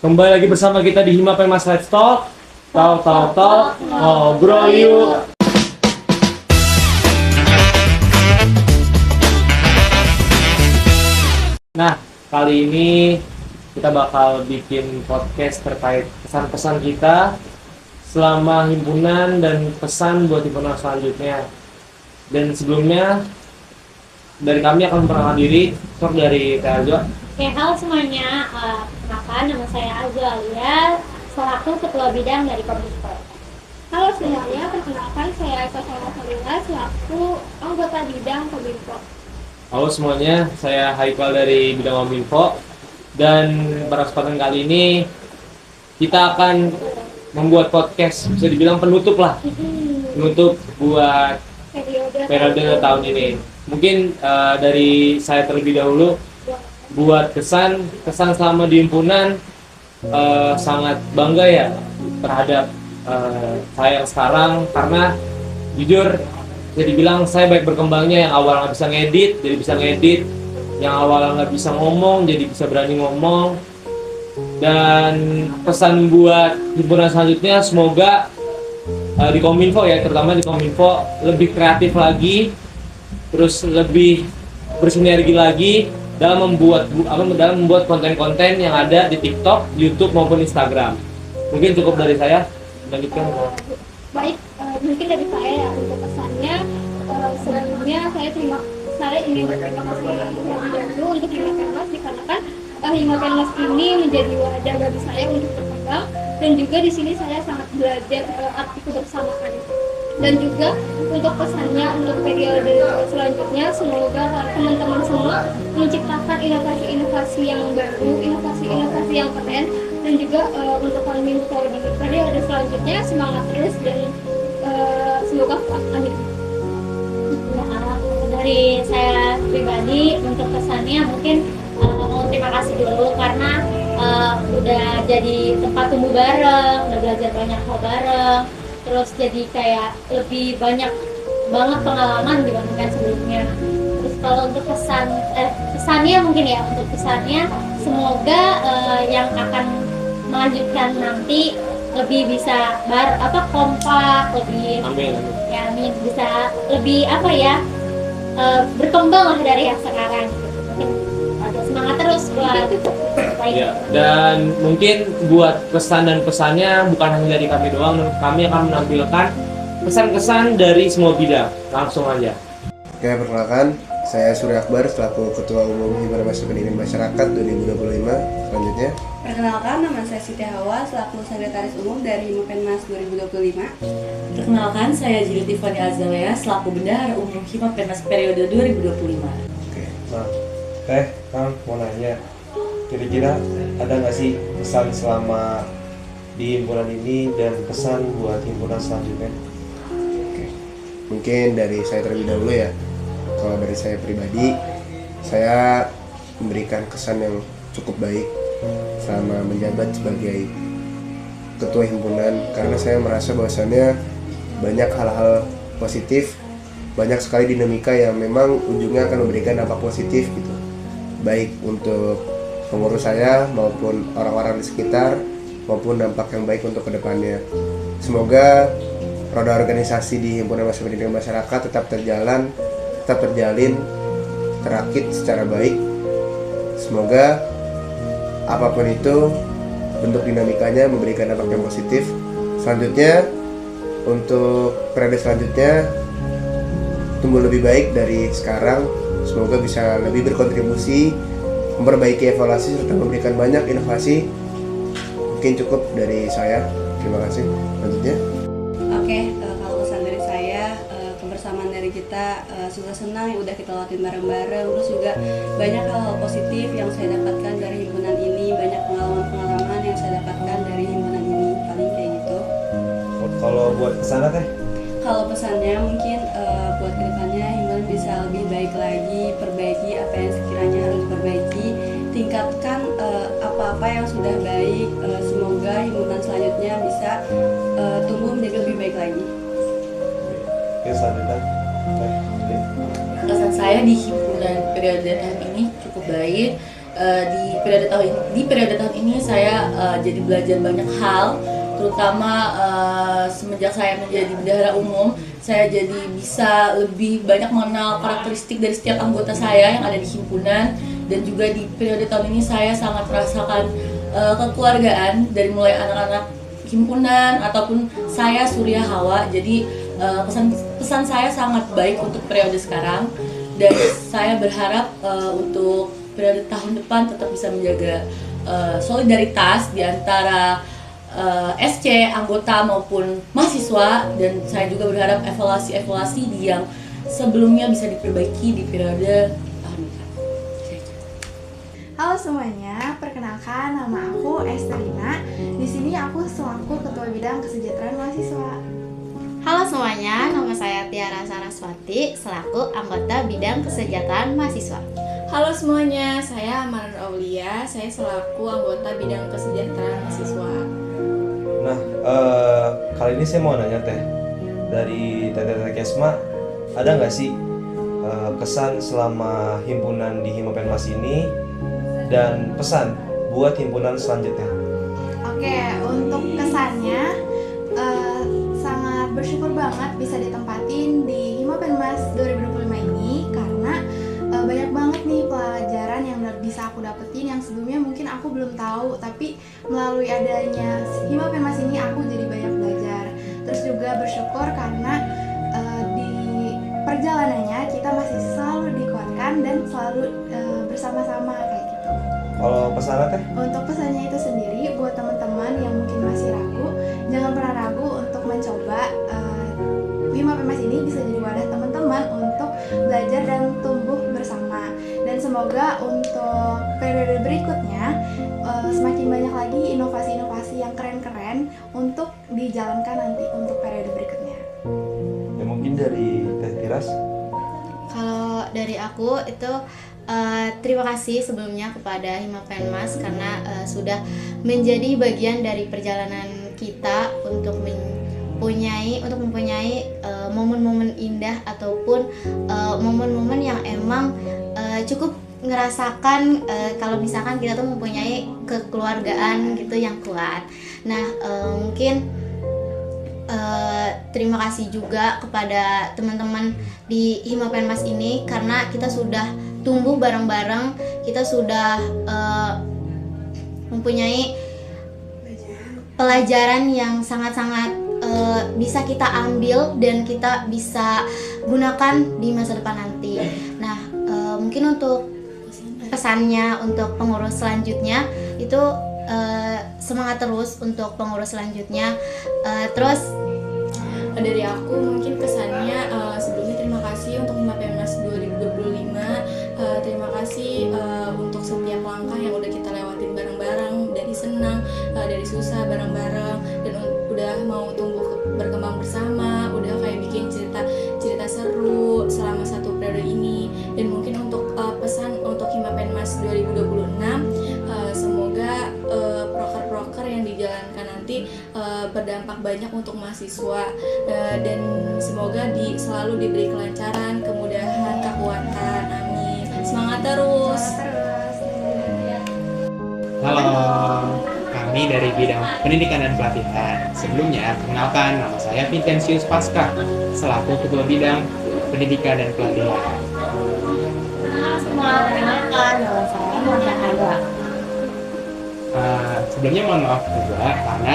Kembali lagi bersama kita di Hima Pemas Let's Talk. Talk, ngobrol yuk. Nah, kali ini kita bakal bikin podcast terkait pesan-pesan kita selama himpunan dan pesan buat himpunan selanjutnya. Dan sebelumnya dari kami akan memperkenalkan diri, dari Teh Ajo. Oke, halo semuanya. Perkenalkan, nama saya Ajo Alia, selaku Ketua Bidang dari Kominfo. Halo semuanya, perkenalkan saya Eka Salih, selaku anggota bidang Kominfo. Halo semuanya, saya Haikal dari bidang Kominfo. Dan pada kesempatan kali ini kita akan membuat podcast, bisa dibilang penutup lah. Penutup buat periode tahun ini. Mungkin dari saya terlebih dahulu buat kesan selama di himpunan, sangat bangga ya terhadap saya yang sekarang, karena jujur bisa dibilang saya baik berkembangnya. Yang awal nggak bisa ngedit jadi bisa ngedit, yang awal nggak bisa ngomong jadi bisa berani ngomong. Dan pesan buat himpunan selanjutnya, semoga di Kominfo ya, terutama di Kominfo lebih kreatif lagi, terus lebih bersinergi lagi dalam membuat konten-konten yang ada di TikTok, YouTube maupun Instagram. Mungkin cukup dari saya. Lanjutkan. Baik, mungkin dari saya ya, untuk pesannya, sebelumnya saya ingin berterima kasih terlebih dahulu untuk Hima Pemas, dikarenakan Hima Pemas ini menjadi wadah bagi saya untuk berkembang, dan juga di sini saya sangat belajar arti kebersamaan. Dan juga untuk pesannya untuk periode selanjutnya, semoga teman-teman semua menciptakan inovasi-inovasi yang baru, inovasi-inovasi yang keren, dan juga untuk Kominfo di periode selanjutnya semangat terus, dan semoga amin. Dari saya pribadi untuk pesannya mungkin mau terima kasih dulu karena udah jadi tempat tumbuh bareng, udah belajar banyak hal bareng, terus jadi kayak lebih banyak banget pengalaman dibandingkan sebelumnya. Terus kalau untuk pesannya mungkin ya, untuk pesannya semoga yang akan melanjutkan nanti lebih bisa kompak, lebih Amin. ya amin, bisa lebih berkembang lah dari yang sekarang. Mungkin ada semangat terus buat Ya, dan mungkin buat pesan dan pesannya bukan hanya dari kami doang, kami akan menampilkan pesan-kesan dari semua bidang. Langsung aja. Oke, perkenalkan, saya Surya Akbar selaku Ketua Umum Himpunan Mahasiswa Pendidikan Masyarakat 2025. Selanjutnya, Perkenalkan, nama saya Siti Hawa selaku Sekretaris Umum dari Himapenmas 2025. Perkenalkan, saya Juli Tiffany Azalea selaku Bendahara Umum Himapenmas periode 2025. oke. Nah, Kang mau nanya, kira-kira ada nggak sih pesan selama di himpunan ini dan pesan buat himpunan selanjutnya? Mungkin dari saya terlebih dahulu ya. Kalau dari saya pribadi, saya memberikan kesan yang cukup baik selama menjabat sebagai ketua himpunan, karena saya merasa bahwasannya banyak hal-hal positif, banyak sekali dinamika yang memang ujungnya akan memberikan dampak positif gitu, baik untuk pengurus saya maupun orang-orang di sekitar, maupun dampak yang baik untuk kedepannya. Semoga roda organisasi di Himpunan Mahasiswa Pendidikan Masyarakat tetap terjalin, terakit secara baik. Semoga apapun itu bentuk dinamikanya memberikan dampak yang positif. Selanjutnya, untuk periode selanjutnya tumbuh lebih baik dari sekarang. Semoga bisa lebih berkontribusi, memperbaiki evaluasi, serta memberikan banyak inovasi. Mungkin cukup dari saya. Terima kasih. Selanjutnya, Oke, kalau pesan dari saya, kebersamaan dari kita sudah senang yang udah kita lakuin bareng-bareng. Terus juga banyak hal-hal positif yang saya dapatkan dari himpunan ini, banyak pengalaman-pengalaman yang saya dapatkan dari himpunan ini. Paling kayak gitu. Kalau buat kesana Teh? Kalau pesannya mungkin buat kedepannya himpunan bisa lebih baik lagi, perbaiki apa yang sekiranya harus diperbaiki, tingkatkan apa-apa yang sudah baik. Semoga himpunan selanjutnya bisa tumbuh menjadi lebih baik lagi. Oke, selanjutnya Teh. Kesan saya di himpunan periode tahun ini cukup baik. di periode tahun ini saya jadi belajar banyak hal, terutama semenjak saya menjadi bendahara umum, saya jadi bisa lebih banyak mengenal karakteristik dari setiap anggota saya yang ada di himpunan. Dan juga di periode tahun ini saya sangat merasakan kekeluargaan dari mulai anak-anak himpunan ataupun saya Surya Hawa. Jadi pesan saya sangat baik untuk periode sekarang, dan saya berharap untuk periode tahun depan tetap bisa menjaga solidaritas di antara SC, anggota maupun mahasiswa, dan saya juga berharap evaluasi yang sebelumnya bisa diperbaiki di periode tahun depan. Halo semuanya, perkenalkan nama aku Esterina. Di sini aku selaku Ketua Bidang Kesejahteraan Mahasiswa. Halo semuanya, nama saya Tiara Saraswati selaku anggota Bidang Kesejahteraan Mahasiswa. Halo semuanya, saya Amaran Aulia, saya selaku anggota Bidang Kesejahteraan Mahasiswa. Nah, kali ini saya mau nanya Teh, dari Teteh Kesma, ada nggak sih kesan selama himpunan di Himapenmas ini dan pesan buat himpunan selanjutnya? Oke, untuk kesannya sangat bersyukur banget bisa ditempatin di Himapenmas 2025 ini, karena banyak banget nih pelajaran yang bisa aku dapetin yang sebelumnya mungkin aku belum tahu, tapi melalui adanya Himapenmas ini aku jadi banyak belajar. Terus juga bersyukur karena di perjalanannya kita masih selalu dikuatkan dan selalu bersama-sama kayak gitu. Kalau pesannya Teh? Untuk pesannya itu sendiri buat teman-teman yang mungkin masih ragu, jangan pernah ragu untuk mencoba. Himapenmas ini bisa jadi wadah teman-teman untuk belajar dan tumbuh bersama. Dan semoga untuk periode berikutnya semakin banyak lagi inovasi-inovasi yang keren-keren untuk dijalankan nanti untuk periode berikutnya. Ya mungkin dari Teh Tiras? Kalau dari aku itu terima kasih sebelumnya kepada Himapenmas karena sudah menjadi bagian dari perjalanan kita untuk mempunyai momen-momen indah ataupun momen-momen yang emang cukup ngerasakan kalau misalkan kita tuh mempunyai kekeluargaan gitu yang kuat. Nah, mungkin terima kasih juga kepada teman-teman di Himapenmas ini karena kita sudah tumbuh bareng-bareng, kita sudah mempunyai pelajaran yang sangat-sangat bisa kita ambil dan kita bisa gunakan di masa depan nanti. Nah, mungkin untuk pesannya untuk pengurus selanjutnya itu semangat terus untuk pengurus selanjutnya. Terus Dari aku mungkin kesannya sebelumnya terima kasih untuk Himapenmas 2025. Terima kasih untuk setiap langkah yang udah kita lewatin bareng-bareng, dari senang, dari susah bareng-bareng, dan udah mau tumbuh berkembang bersama, udah kayak bikin cerita seru selama satu periode ini. Dan mungkin untuk pesan untuk Himapenmas 2026, semoga proker-proker yang dijalankan nanti berdampak banyak untuk mahasiswa, dan semoga selalu diberi kelancaran, kemudahan, kekuatan. Amin. Semangat terus. Halo, kami dari bidang pendidikan dan pelatihan. Sebelumnya, perkenalkan nama saya Vincenzius Pasca, selaku Ketua Bidang Pendidikan dan Pelatihan. semua perkenalkan nama saya Monia Haga. Sebelumnya mohon maaf juga karena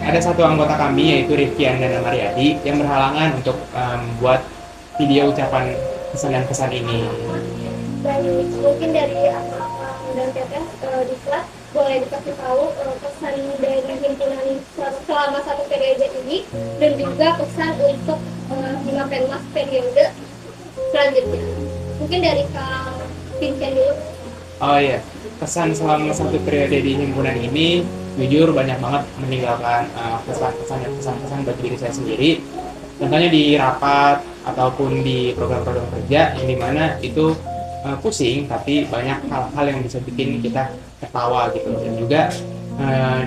ada satu anggota kami yaitu Rifkian dan Mariadi yang berhalangan untuk membuat video ucapan pesan dan pesan ini. Dan mungkin dari dan teteh di kelas boleh dikasih tahu pesan dari himpunan selama satu periode ini, dan juga pesan untuk Himapenmas periode selanjutnya. Mungkin dari Kak Vincent dulu. Oh iya, pesan selama satu periode di himpunan ini jujur banyak banget meninggalkan pesan-pesan bagi diri saya sendiri. Contohnya di rapat ataupun di program-program kerja yang dimana itu pusing, tapi banyak hal-hal yang bisa bikin kita ketawa gitu. Dan juga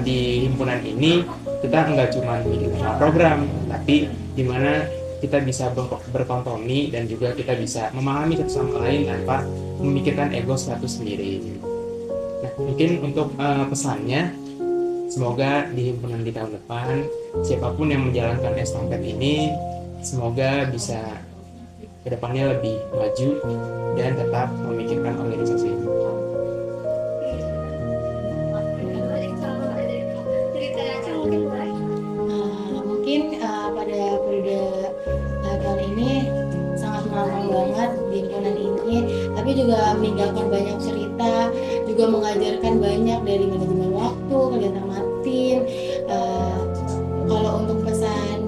di himpunan ini kita nggak cuma bikin program, tapi dimana kita bisa berkompromi dan juga kita bisa memahami satu sama lain tanpa memikirkan ego satu sendiri. Nah, mungkin untuk pesannya, semoga di himpunan di tahun depan siapapun yang menjalankan estafet ini semoga bisa kedepannya lebih maju dan tetap memikirkan organisasi. Mungkin pada periode tahun ini sangat melambang banget di himpunan ini, tapi juga meninggalkan banyak cerita, juga mengajarkan banyak dari manajemen waktu, kegiatan matin. Kalau untuk pesan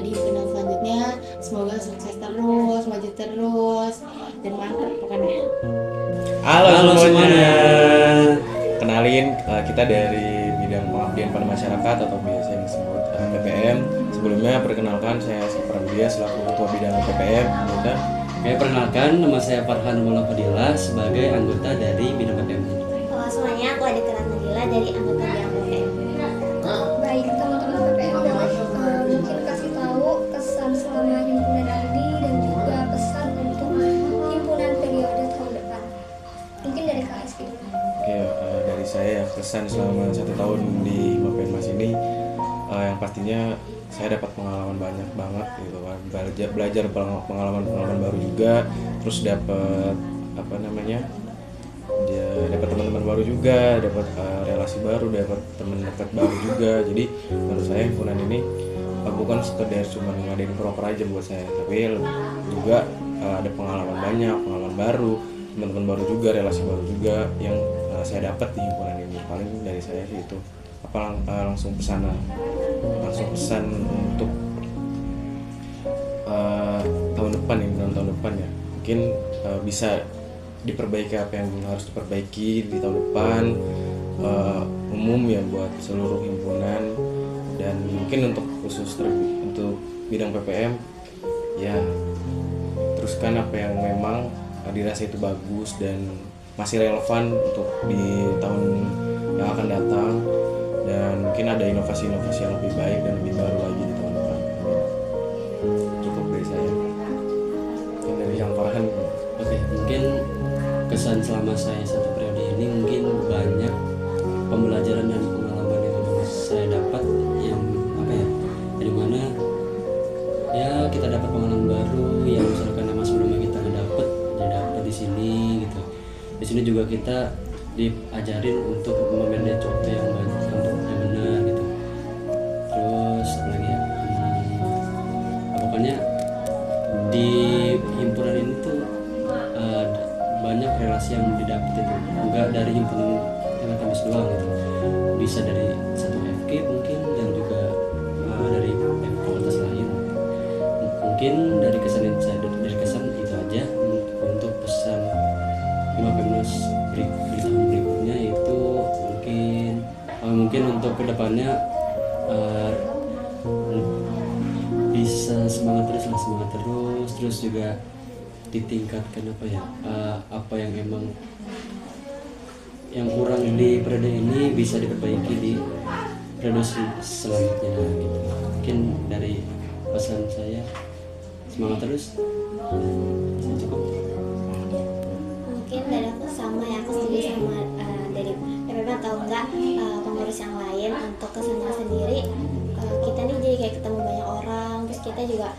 di himpunan selanjutnya, semoga sukses terus, maju terus, dan mantap pokoknya. Halo semuanya. Kenalin, kita dari bidang pengabdian pada masyarakat atau biasa yang disebut PPM. Sebelumnya perkenalkan, saya Dia selaku ketua bidang PPM. Kemudian perkenalkan, nama saya Farhan Mula Fadila sebagai anggota dari bidang PPM. Halo semuanya, aku Adita Nadila dari anggota bidang PPM. Baik teman-teman PPM, mungkin kasih tahu kesan selama himpunan ini dan juga pesan untuk himpunan periode tahun depan. Mungkin dari Kak Eski. Oke, dari saya kesan selama 1 tahun di Himapenmas ini, yang pastinya saya dapat pengalaman banyak banget gitu kan, belajar pengalaman baru juga, terus dapat dapat teman-teman baru juga, dapat relasi baru, dapat teman dekat baru juga. Jadi menurut saya himpunan ini bukan sekedar cuma ngadain proker aja buat saya, tapi juga ada pengalaman baru, teman-teman baru juga, relasi baru juga yang saya dapat di himpunan ini. Paling dari saya sih itu langsung pesan untuk tahun depan ya, mungkin bisa diperbaiki apa yang harus diperbaiki di tahun depan, umum ya buat seluruh himpunan, dan mungkin untuk khusus untuk bidang PPM ya teruskan apa yang memang dirasa itu bagus dan masih relevan untuk di tahun yang akan datang, dan mungkin ada inovasi-inovasi yang lebih baik dan lebih baru lagi di tahun depan. Cukup dari saya. Mungkin dari yang Farhan. Oke, mungkin kesan selama saya 1 periode ini mungkin banyak pembelajaran dan pengalaman yang saya dapat, yang dari mana ya kita dapat pengalaman baru yang misalkan nama sebelumnya kita nggak dapat di sini gitu. Di sini juga kita diajarin untuk memanage waktu yang benar gitu. Terus apalagi ya, pokoknya di himpunan ini tuh banyak relasi yang didapat itu, enggak dari himpunan yang kami doang gitu, bisa dari satu FK mungkin, dan juga dari fakultas lain. Mungkin dari kesan itu aja untuk pesan Himapenmas di tahun berikutnya, itu mungkin untuk kedepannya bisa semangat terus juga ditingkatkan apa yang emang yang kurang di periode ini bisa diperbaiki di periode selanjutnya gitu. Mungkin dari pesan saya semangat terus. Cukup. Mungkin dari aku sama ya, aku setuju sama dari PPM atau enggak pengurus yang lain. Untuk kesannya sendiri, kita nih jadi kayak ketemu banyak orang, terus kita juga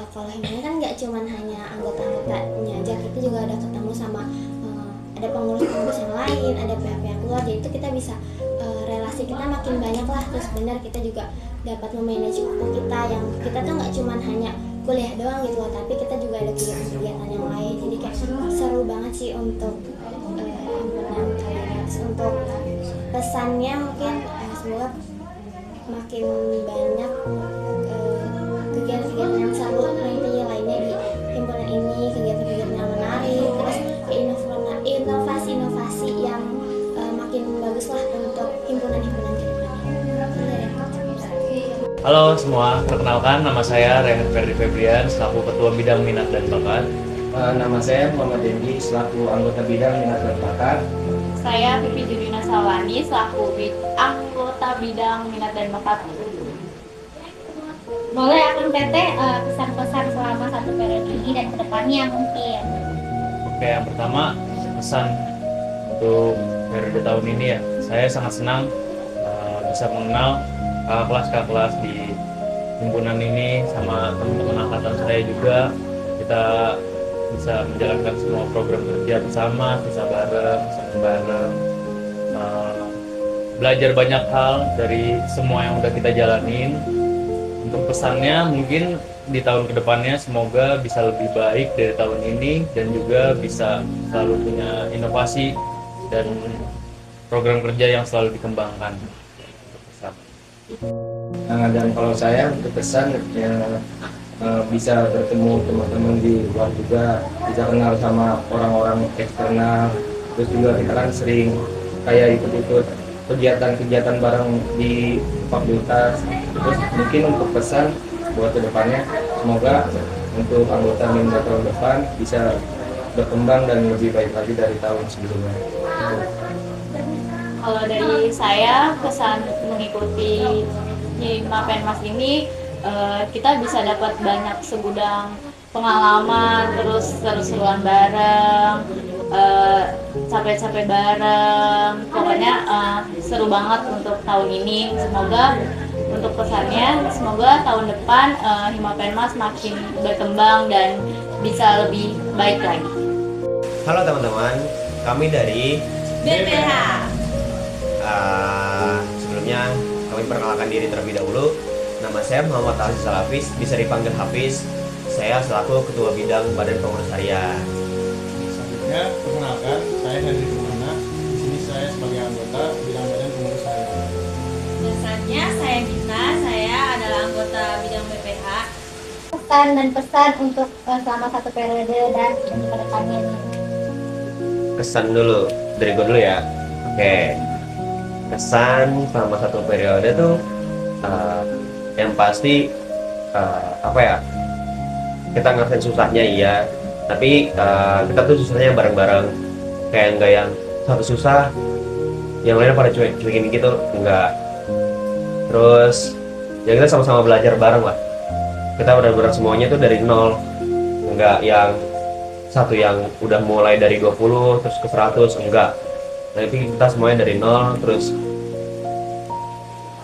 kalau himpunan kan nggak cuman hanya anggota-anggotanya aja, kita juga ada ketemu sama ada pengurus-pengurus yang lain, ada pihak-pihak luar, jadi itu kita bisa relasi kita makin banyak lah. Terus benar kita juga dapat memanage waktu kita, yang kita tuh nggak cuman hanya kuliah doang gitu loh, tapi kita juga ada kegiatan-kegiatan yang lain. Jadi kayak seru banget sih untuk himpunan kali ini. Terus untuk pesannya mungkin semoga makin banyak kegiatan-kegiatan yang seru nantinya lainnya di himpunan ini, kegiatan-kegiatan yang menarik, terus inovasi-inovasi yang makin bagus lah untuk himpunan-himpunan ke depannya. Halo semua, perkenalkan nama saya Rehan Ferdi Febrian selaku Ketua Bidang Minat dan Bakat. Nama saya Muhammad Dendi selaku anggota bidang minat dan bakat. Saya Pipi Judina Salwani selaku anggota bidang minat dan bakat. Boleh akan teteh pesan-pesan selama 1 periode ini dan kedepannya mungkin. Oke, yang pertama pesan untuk periode tahun ini ya, saya sangat senang bisa mengenal kakak kelas di himpunan ini sama teman-teman angkatan saya juga. Kita bisa menjalankan semua program kerja bersama, bisa bareng, senang bareng, belajar banyak hal dari semua yang udah kita jalanin. Untuk pesannya mungkin di tahun kedepannya semoga bisa lebih baik dari tahun ini dan juga bisa selalu punya inovasi dan program kerja yang selalu dikembangkan. Nah, dan kalau saya untuk pesan ya bisa bertemu teman-teman di luar juga, bisa kenal sama orang-orang eksternal, terus juga kita kan sering kayak ikut-ikut kegiatan-kegiatan bareng di fakultas. Terus mungkin untuk pesan buat kedepannya, semoga untuk anggota Minda tahun depan bisa berkembang dan lebih baik lagi dari tahun sebelumnya. Kalau dari saya, kesan mengikuti Hima Penmas ini, kita bisa dapat banyak segudang pengalaman, terus seru-seruan bareng, capek-capek bareng. Pokoknya seru banget untuk tahun ini. Semoga untuk pesannya, semoga tahun depan Hima Penmas makin berkembang dan bisa lebih baik lagi. Halo teman-teman, kami dari BPH. Sebelumnya kami perkenalkan diri terlebih dahulu. Nama saya Muhammad Hafiz Al-Hafiz, bisa dipanggil Hafiz. Saya selaku Ketua Bidang Badan Pengurus Harian. Selanjutnya, perkenalkan, saya Henry Kumana. Di sini saya sebagai anggota Bidang Badan Pengurus Harian. Biasanya saya Gita, saya adalah anggota bidang BPH. Pesan dan pesan untuk selama satu periode dan ke depannya nih. Kesan dulu, dari gue dulu ya. Oke, kesan selama satu periode tuh yang pasti apa ya, kita ngerasain susahnya iya, tapi kita tuh susahnya bareng-bareng, kayak enggak yang satu susah yang lainnya pada cuekin gitu, enggak. Terus ya kita sama-sama belajar bareng lah, kita benar-benar semuanya tuh dari nol, enggak yang satu yang udah mulai dari 20 terus ke 100, enggak. Tapi kita semuanya dari nol. Terus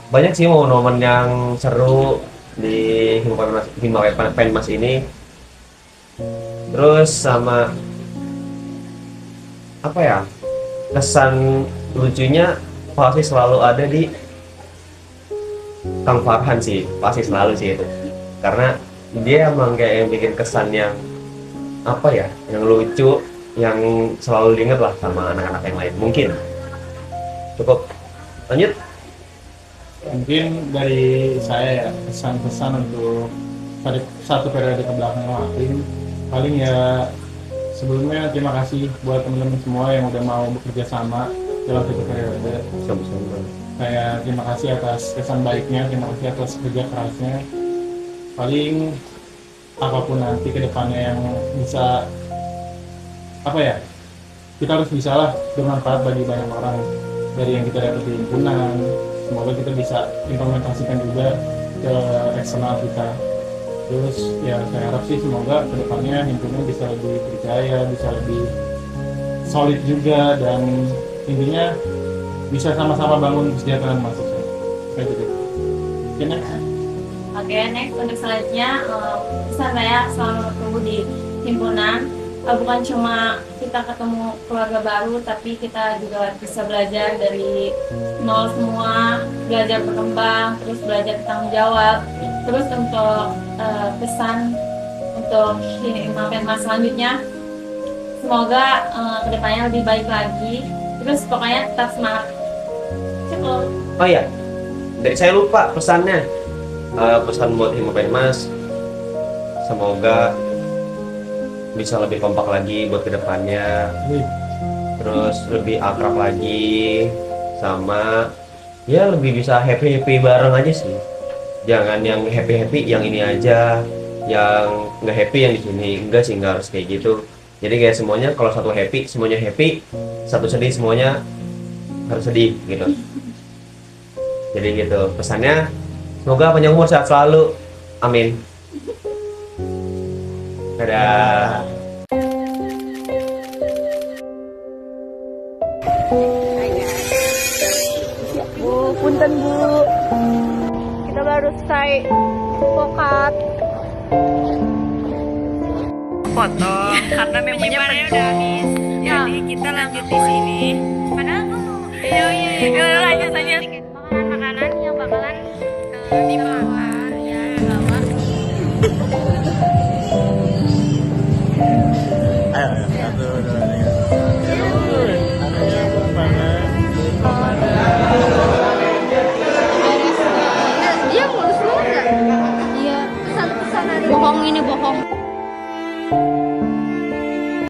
banyak sih momen-momen yang seru di Hima Penmas ini. Terus sama apa ya, kesan lucunya pasti selalu ada di Kang Farhan sih, pasti selalu sih itu, karena dia emang kayak yang bikin kesan yang apa ya, yang lucu, yang selalu diingat lah sama anak-anak yang lain. Mungkin cukup. Lanjut. Mungkin dari saya ya, pesan-pesan untuk satu periode ke belakang paling ya, sebelumnya terima kasih buat teman-teman semua yang udah mau bekerja sama dalam satu periode. Saya terima kasih atas kesan baiknya, terima kasih atas kerja kerasnya. Paling apapun nanti ke depannya yang bisa apa ya, kita harus bisa lah bermanfaat bagi banyak orang dari yang kita dapat di himpunan. Semoga kita bisa implementasikan juga ke eksternal kita. Terus ya saya harap sih semoga kedepannya himpunan bisa lebih berjaya, bisa lebih solid juga, dan intinya bisa sama-sama bangun kesejahteraan mahasiswa. Kayak gitu. Oke, next. Oke, next untuk selanjutnya, pesan saya selama bertemu di himpunan, bukan cuma kita ketemu keluarga baru, tapi kita juga bisa belajar dari nol semua, belajar berkembang, terus belajar bertanggung jawab. Terus untuk pesan untuk Hima Penmas selanjutnya, semoga kedepannya lebih baik lagi. Terus pokoknya tetap semangat. Cukup. Oh iya, dari saya lupa pesannya. Pesan buat Hima Penmas, semoga bisa lebih kompak lagi buat kedepannya, terus lebih akrab lagi, sama ya lebih bisa happy bareng aja sih. Jangan yang happy yang ini aja, yang nggak happy yang di sini. Enggak sih, nggak harus kayak gitu. Jadi kayak semuanya, kalau satu happy semuanya happy, satu sedih semuanya harus sedih gitu. Jadi gitu pesannya. Semoga panjang umur, sehat selalu. Amin. Dadah. dulu. Kita baru selesai vokat. Foto karena memonya udah habis. Jadi kita lanjut di sini. Padahal Iya, lanjut aja. makanan yang bakalan Dibawa ya, dibawa.